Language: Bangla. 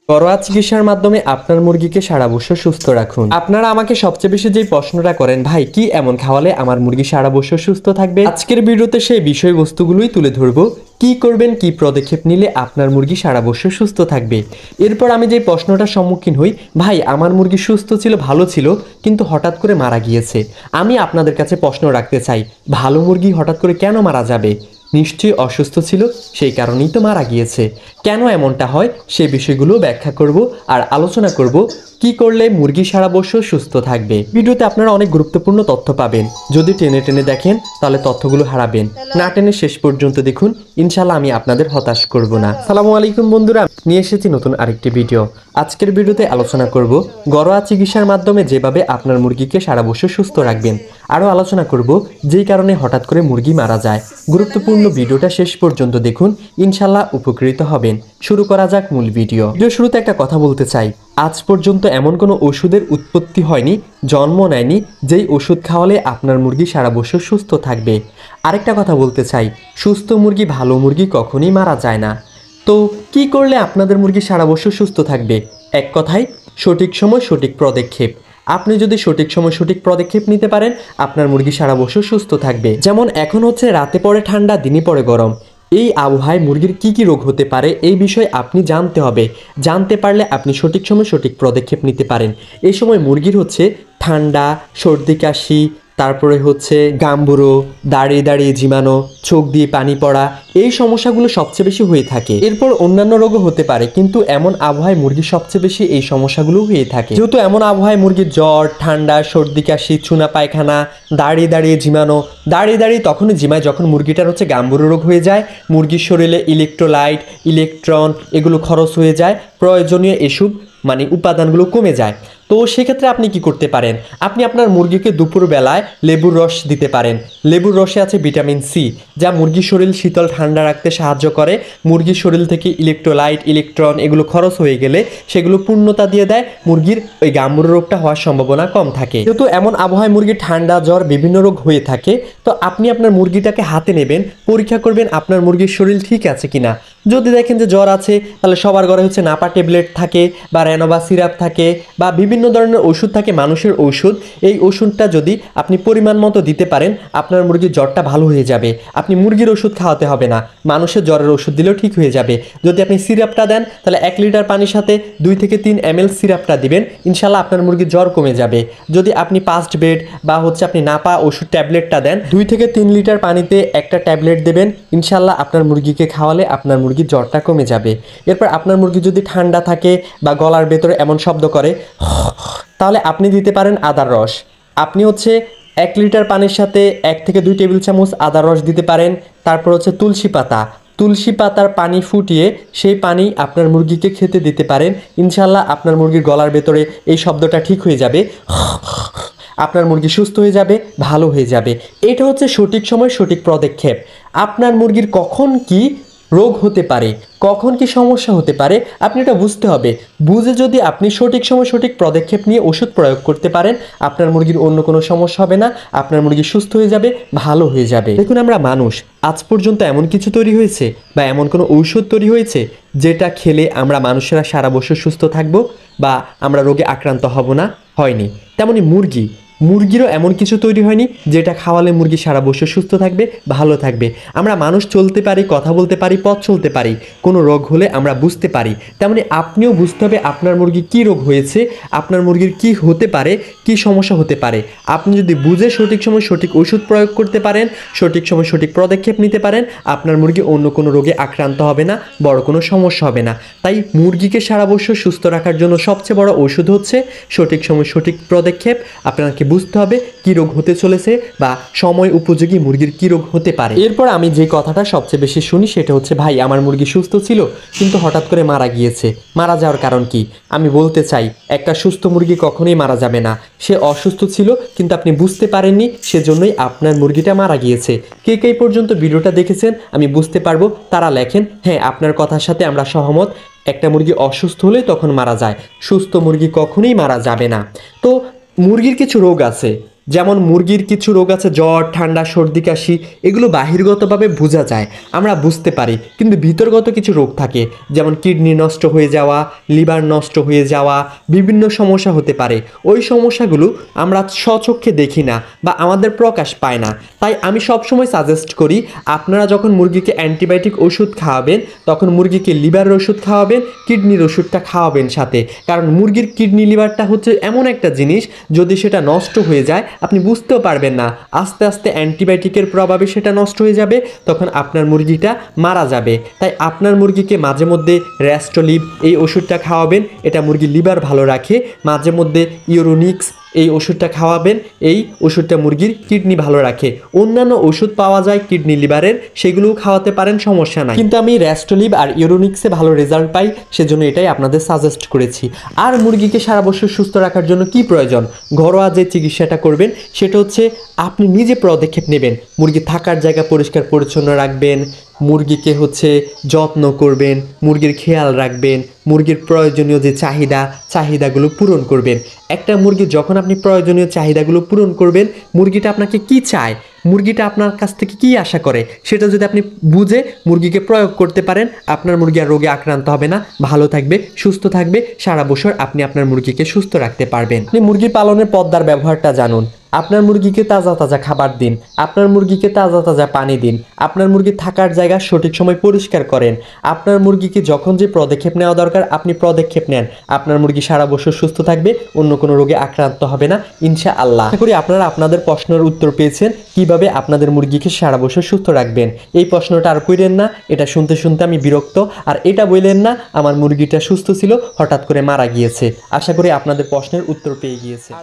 ঘরোয়া চিকিৎসার মাধ্যমে আপনার মুরগিকে সারা বছর সুস্থ রাখুন। আপনারা আমাকে সবচেয়ে বেশি যেই প্রশ্নটা করেন, ভাই কি এমন খাওয়ালে আমার মুরগি সারা বছর সুস্থ থাকবে, আজকের ভিডিওতে সেই বিষয়বস্তুগুলোই তুলে ধরবো। কি করবেন, কি পদক্ষেপ নিলে আপনার মুরগি সারা বছর সুস্থ থাকবে। এরপর আমি যে প্রশ্নটার সম্মুখীন হই, ভাই আমার মুরগি সুস্থ ছিল, ভালো ছিল, কিন্তু হঠাৎ করে মারা গিয়েছে। আমি আপনাদের কাছে প্রশ্ন রাখতে চাই, ভালো মুরগি হঠাৎ করে কেন মারা যাবে? নিশ্চয়ই অসুস্থ ছিল, সেই কারণেই তো মারা গিয়েছে। কেন এমনটা হয় সেই বিষয়গুলো ব্যাখ্যা করব আর আলোচনা করব কি করলে মুরগি সারা বছর সুস্থ থাকবে। ভিডিওতে আপনারা অনেক গুরুত্বপূর্ণ তথ্য পাবেন। যদি টেনে টেনে দেখেন তাহলে তথ্যগুলো হারাবেন, না টেনে শেষ পর্যন্ত দেখুন, ইনশাল্লাহ আমি আপনাদের হতাশ করব না। আসসালামু আলাইকুম বন্ধুরা, নিয়ে এসেছি নতুন আরেকটি ভিডিও। আজকের ভিডিওতে আলোচনা করব ঘরোয়া চিকিৎসার মাধ্যমে যেভাবে আপনার মুরগিকে সারা বছর সুস্থ রাখবেন। আরও আলোচনা করব যেই কারণে হঠাৎ করে মুরগি মারা যায়। গুরুত্বপূর্ণ ভিডিওটা শেষ পর্যন্ত দেখুন, ইনশাল্লাহ উপকৃত হবেন। শুরু করা যাক মূল ভিডিও। শুরুতে একটা কথা বলতে চাই, আজ পর্যন্ত এমন কোনো ওষুধের উৎপত্তি হয়নি, জন্ম নেয়নি, যেই ওষুধ খাওয়ালে আপনার মুরগি সারা বছর সুস্থ থাকবে। আরেকটা কথা বলতে চাই, সুস্থ মুরগি, ভালো মুরগি কখনই মারা যায় না। তো কি করলে আপনাদের মুরগি সারা বছর সুস্থ থাকবে? এক কথায়, সঠিক সময় সঠিক পদক্ষেপ। আপনি যদি সঠিক সময় সঠিক পদক্ষেপ নিতে পারেন, আপনার মুরগি সারা বছর সুস্থ থাকবে। যেমন এখন হচ্ছে রাতে পড়ে ঠান্ডা, দিনে পড়ে গরম। এই আবহাওয়ায় মুরগির কি কি রোগ হতে পারে এই বিষয়ে আপনি জানতে হবে। জানতে পারলে আপনি সঠিক সময় সঠিক পদক্ষেপ নিতে পারেন। এই সময় মুরগির হচ্ছে ঠান্ডা, সর্দি কাশি, তারপরে হচ্ছে গাম্বুরো, দাঁড়িয়ে দাঁড়িয়ে ঝিমানো, চোখ দিয়ে পানি পড়া, এই সমস্যাগুলো সবচেয়ে বেশি হয়ে থাকে। এরপর অন্যান্য রোগও হতে পারে, কিন্তু এমন আবহাওয়ায় মুরগির সবচেয়ে বেশি এই সমস্যাগুলো হয়ে থাকে। যেহেতু এমন আবহাওয়ায় মুরগির জ্বর, ঠান্ডা, সর্দি কাশি, চুনা পায়খানা, দাঁড়িয়ে দাঁড়িয়ে ঝিমানো, দাঁড়িয়ে দাঁড়িয়ে তখনই ঝিমায় যখন মুরগিটার হচ্ছে গাম্বুরো রোগ হয়ে যায়, মুরগির শরীরে ইলেকট্রোলাইট, ইলেকট্রন এগুলো খরচ হয়ে যায়, প্রয়োজনীয় এসব উপাদানগুলো কমে যায়। তো সেক্ষেত্রে আপনি কি করতে পারেন? আপনি আপনার মুরগিকে দুপুরবেলায় লেবুর রস দিতে পারেন। লেবুর রসে আছে ভিটামিন সি, যা মুরগির শরীর শীতল ঠান্ডা রাখতে সাহায্য করে। মুরগির শরীর থেকে ইলেকট্রোলাইট, ইলেকট্রন এগুলো খরচ হয়ে গেলে সেগুলো পূর্ণতা দিয়ে দেয়, মুরগির ওই গাম্বুরো রোগটা হওয়ার সম্ভাবনা কম থাকে। যেহেতু এমন আবহাওয়ায় মুরগির ঠান্ডা, জ্বর, বিভিন্ন রোগ হয়ে থাকে, তো আপনি আপনার মুরগিটাকে হাতে নেবেন, পরীক্ষা করবেন আপনার মুরগির শরীর ঠিক আছে কিনা। যদি দেখেন যে জ্বর আছে, তাহলে সবার ঘরে হচ্ছে নাপা ট্যাবলেট থাকে, বা রেনোভা সিরাপ থাকে, বা বিভিন্ন ধরনের ওষুধ থাকে, মানুষের ঔষধ। এই ওষুধটা যদি আপনি পরিমাণ মতো দিতে পারেন, আপনার মুরগির জ্বরটা ভালো হয়ে যাবে। আপনি মুরগির ওষুধ খাওয়াতে হবে না, মানুষের জ্বরের ওষুধ দিলেও ঠিক হয়ে যাবে। যদি আপনি সিরাপটা দেন, তাহলে 1 লিটার পানির সাথে 2 থেকে 3 ml সিরাপটা দিবেন, ইনশাল্লাহ আপনার মুরগির জ্বর কমে যাবে। যদি আপনি পাস্ট বেড বা হচ্ছে আপনি নাপা ওষুধ ট্যাবলেটটা দেন, 2 থেকে 3 লিটার পানিতে একটা ট্যাবলেট দেবেন, ইনশাল্লাহ আপনার মুরগিকে খাওয়ালে আপনার মুরগির জ্বরটা কমে যাবে। এরপর আপনার মুরগি যদি ঠান্ডা থাকে বা গলার ভেতরে এমন শব্দ করে, তাহলে আপনি দিতে পারেন আদার রস। আপনি হচ্ছে 1 লিটার পানির সাথে 1 থেকে 2 টেবিল চামচ আদার রস দিতে পারেন। তারপর হচ্ছে তুলসী পাতা, তুলসী পাতার পানি ফুটিয়ে সেই পানি আপনার মুরগিকে খেতে দিতে পারেন, ইনশাল্লাহ আপনার মুরগির গলার ভেতরে এই শব্দটা ঠিক হয়ে যাবে, আপনার মুরগি সুস্থ হয়ে যাবে, ভালো হয়ে যাবে। এটা হচ্ছে সঠিক সময় সঠিক পদক্ষেপ। আপনার মুরগির কখন কি রোগ হতে পারে, কখন কি সমস্যা হতে পারে, আপনি এটা বুঝতে হবে। বুঝে যদি আপনি সঠিক সময় সঠিক পদক্ষেপ নিয়ে ওষুধ প্রয়োগ করতে পারেন, আপনার মুরগির অন্য কোনো সমস্যা হবে না, আপনার মুরগি সুস্থ হয়ে যাবে, ভালো হয়ে যাবে। দেখুন, আমরা মানুষ আজ পর্যন্ত এমন কিছু তৈরি হয়েছে বা এমন কোনো ঔষধ তৈরি হয়েছে যেটা খেলে আমরা মানুষেরা সারা বছর সুস্থ থাকবো বা আমরা রোগে আক্রান্ত হব না? হয়নি। তেমনি মুরগিরও এমন কিছু তৈরি হয়নি যেটা খাওয়ালে মুরগি সারা বছর সুস্থ থাকবে, ভালো থাকবে। আমরা মানুষ চলতে পারি, কথা বলতে পারি, পথ চলতে পারি, কোনো রোগ হলে আমরা বুঝতে পারি। তেমনি আপনিও বুঝতে হবে আপনার মুরগি কী রোগ হয়েছে, আপনার মুরগির কি হতে পারে, কি সমস্যা হতে পারে। আপনি যদি বুঝে সঠিক সময় সঠিক ওষুধ প্রয়োগ করতে পারেন, সঠিক সময় সঠিক পদক্ষেপ নিতে পারেন, আপনার মুরগি অন্য কোনো রোগে আক্রান্ত হবে না, বড় কোনো সমস্যা হবে না। তাই মুরগিকে সারা বছর সুস্থ রাখার জন্য সবচেয়ে বড় ওষুধ হচ্ছে সঠিক সময় সঠিক পদক্ষেপ। আপনাকে বুঝতে হবে কি রোগ হতে চলেছে বা সময় উপযোগী মুরগির কি রোগ হতে পারে। এরপর আমি যে কথাটা সবচেয়ে বেশি শুনি সেটা হচ্ছে, ভাই আমার মুরগি সুস্থ ছিল কিন্তু হঠাৎ করে মারা গিয়েছে, মারা যাওয়ার কারণ কি? আমি বলতে চাই, একটা সুস্থ মুরগি কখনোই মারা যাবে না। সে অসুস্থ ছিল কিন্তু আপনি বুঝতে পারেননি, সেজন্যই আপনার মুরগিটা মারা গিয়েছে। কে কে পর্যন্ত ভিডিওটা দেখেছেন আমি বুঝতে পারবো, তারা লেখেন হ্যাঁ আপনার কথার সাথে আমরা সহমত। একটা মুরগি অসুস্থ হলে তখন মারা যায়, সুস্থ মুরগি কখনোই মারা যাবে না। তো মুরগির কিছু রোগ আছে, যেমন মুরগির কিছু রোগ আছে, জ্বর, ঠান্ডা, সর্দি, কাশি, এগুলো বাহিরগতভাবে বোঝা যায়, আমরা বুঝতে পারি, কিন্তু ভিতরগত কিছু রোগ থাকে, যেমন কিডনি নষ্ট হয়ে যাওয়া, লিভার নষ্ট হয়ে যাওয়া, বিভিন্ন সমস্যা হতে পারে। ওই সমস্যাগুলো আমরা স্বচক্ষে দেখি না বা আমাদের প্রকাশ পায় না। তাই আমি সবসময় সাজেস্ট করি, আপনারা যখন মুরগিকে অ্যান্টিবায়োটিক ওষুধ খাওয়াবেন, তখন মুরগিকে লিভারের ওষুধ খাওয়াবেন, কিডনির ওষুধটা খাওয়াবেন সাথে। কারণ মুরগির কিডনি লিভারটা হচ্ছে এমন একটা জিনিস, যদি সেটা নষ্ট হয়ে যায় আপনি বুঝতেও পারবেন না, আস্তে আস্তে অ্যান্টিবায়োটিকের প্রভাবে সেটা নষ্ট হয়ে যাবে, তখন আপনার মুরগিটা মারা যাবে। তাই আপনার মুরগিকে মাঝে মধ্যে র্যাস্টোলিভ এই ওষুধটা খাওয়াবেন, এটা মুরগির লিভার ভালো রাখে। মাঝে মধ্যে ইউরোনিক্স এই ওষুধটা খাওয়াবেন, এই ওষুধটা মুরগির কিডনি ভালো রাখে। অন্যান্য ওষুধ পাওয়া যায় কিডনি লিভারের, সেগুলোও খাওয়াতে পারেন, সমস্যা নাই। কিন্তু আমি র্যাস্টোলিভ আর ইউরোনিক্সে ভালো রেজাল্ট পাই, সেজন্য এটাই আপনাদের সাজেস্ট করেছি। আর মুরগিকে সারা বছর সুস্থ রাখার জন্য কি প্রয়োজন, ঘরোয়া যে চিকিৎসাটা করবেন সেটা হচ্ছে আপনি নিজে পদক্ষেপ নেবেন। মুরগি থাকার জায়গা পরিষ্কার পরিচ্ছন্ন রাখবেন, মুরগিকে হচ্ছে যত্ন করবেন, মুরগির খেয়াল রাখবেন, মুরগির প্রয়োজনীয় যে চাহিদাগুলো পূরণ করবেন। একটা মুরগি যখন আপনি প্রয়োজনীয় চাহিদাগুলো পূরণ করবেন, মুরগিটা আপনাকে কি চায়, মুরগিটা আপনার কাছ থেকে কি আশা করে, সেটা যদি আপনি বুঝে মুরগিকে প্রয়োগ করতে পারেন, আপনার মুরগি আর রোগে আক্রান্ত হবে না, ভালো থাকবে, সুস্থ থাকবে। সারা বছর আপনি আপনার মুরগিকে সুস্থ রাখতে পারবেন। আপনি মুরগি পালনের পদ্মার ব্যবহারটা জানুন। আপনার মুরগিকে তাজা তাজা খাবার দিন, আপনার মুরগিকে তাজা তাজা পানি দিন, আপনার মুরগি থাকার জায়গা সঠিক সময় পরিষ্কার করেন। আপনার মুরগিকে যখন যে পদক্ষেপ নেওয়া দরকার আপনি পদক্ষেপ নেন, আপনার মুরগি সারা বছর সুস্থ থাকবে, অন্য কোনো রোগে আক্রান্ত হবে না ইনশাআল্লাহ। আশা করি আপনারা আপনাদের প্রশ্নের উত্তর পেয়েছেন, কিভাবে আপনাদের মুরগিকে সারা বছর সুস্থ রাখবেন। এই প্রশ্নটা আর কইরেন না, এটা শুনতে শুনতে আমি বিরক্ত। আর এটা বললেন না আমার মুরগিটা সুস্থ ছিল হঠাৎ করে মারা গিয়েছে। আশা করি আপনাদের প্রশ্নের উত্তর পেয়ে গিয়েছে।